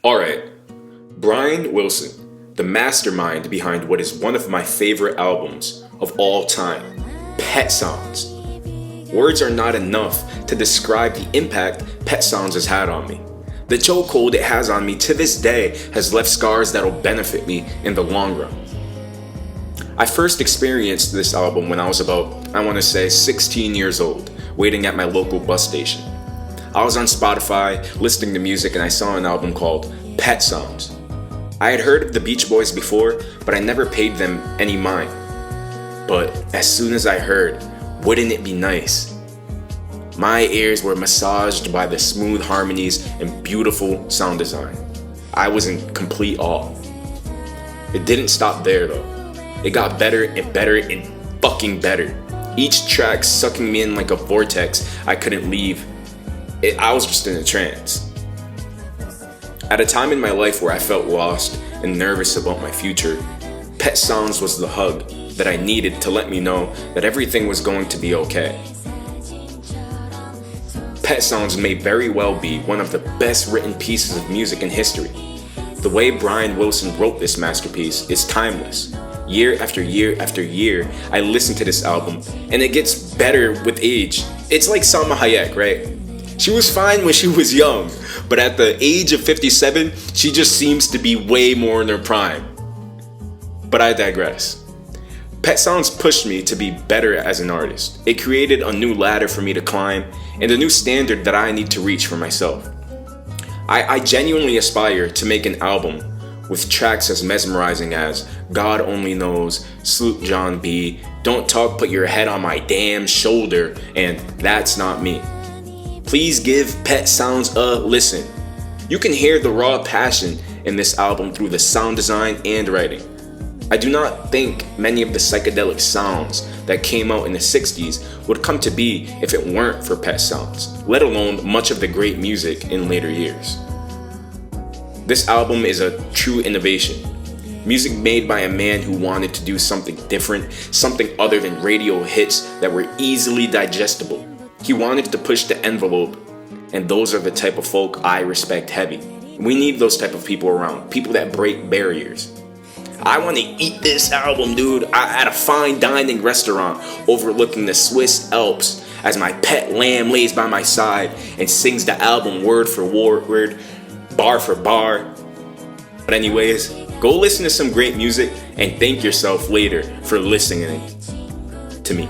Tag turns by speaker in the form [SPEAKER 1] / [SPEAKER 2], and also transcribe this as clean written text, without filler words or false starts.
[SPEAKER 1] Alright, Brian Wilson, the mastermind behind what is one of my favorite albums of all time, Pet Sounds. Words are not enough to describe the impact Pet Sounds has had on me. The chokehold it has on me to this day has left scars that'll benefit me in the long run. I first experienced this album when I was about, 16 years old, waiting at my local bus station. I was on Spotify listening to music and I saw an album called Pet Sounds. I had heard of the Beach Boys before, but I never paid them any mind. But as soon as I heard, Wouldn't It Be Nice? My ears were massaged by the smooth harmonies and beautiful sound design. I was in complete awe. It didn't stop there though. It got better and better and fucking better. Each track sucking me in like a vortex I couldn't leave. I was just in a trance. At a time in my life where I felt lost and nervous about my future, Pet Sounds was the hug that I needed to let me know that everything was going to be okay. Pet Sounds may very well be one of the best written pieces of music in history. The way Brian Wilson wrote this masterpiece is timeless. Year after year after year, I listen to this album, and it gets better with age. It's like Salma Hayek, right? She was fine when she was young, but at the age of 57, she just seems to be way more in her prime. But I digress. Pet Sounds pushed me to be better as an artist. It created a new ladder for me to climb and a new standard that I need to reach for myself. I genuinely aspire to make an album with tracks as mesmerizing as God Only Knows, Salute John B, Don't Talk, Put Your Head on My Damn Shoulder, and That's Not Me. Please give Pet Sounds a listen. You can hear the raw passion in this album through the sound design and writing. I do not think many of the psychedelic sounds that came out in the 60s would come to be if it weren't for Pet Sounds, let alone much of the great music in later years. This album is a true innovation. Music made by a man who wanted to do something different, something other than radio hits that were easily digestible. He wanted to push the envelope, and those are the type of folk I respect heavy. We need those type of people around, people that break barriers. I want to eat this album, dude, at a fine dining restaurant overlooking the Swiss Alps as my pet lamb lays by my side and sings the album word for word, bar for bar. But anyways, go listen to some great music and thank yourself later for listening to me.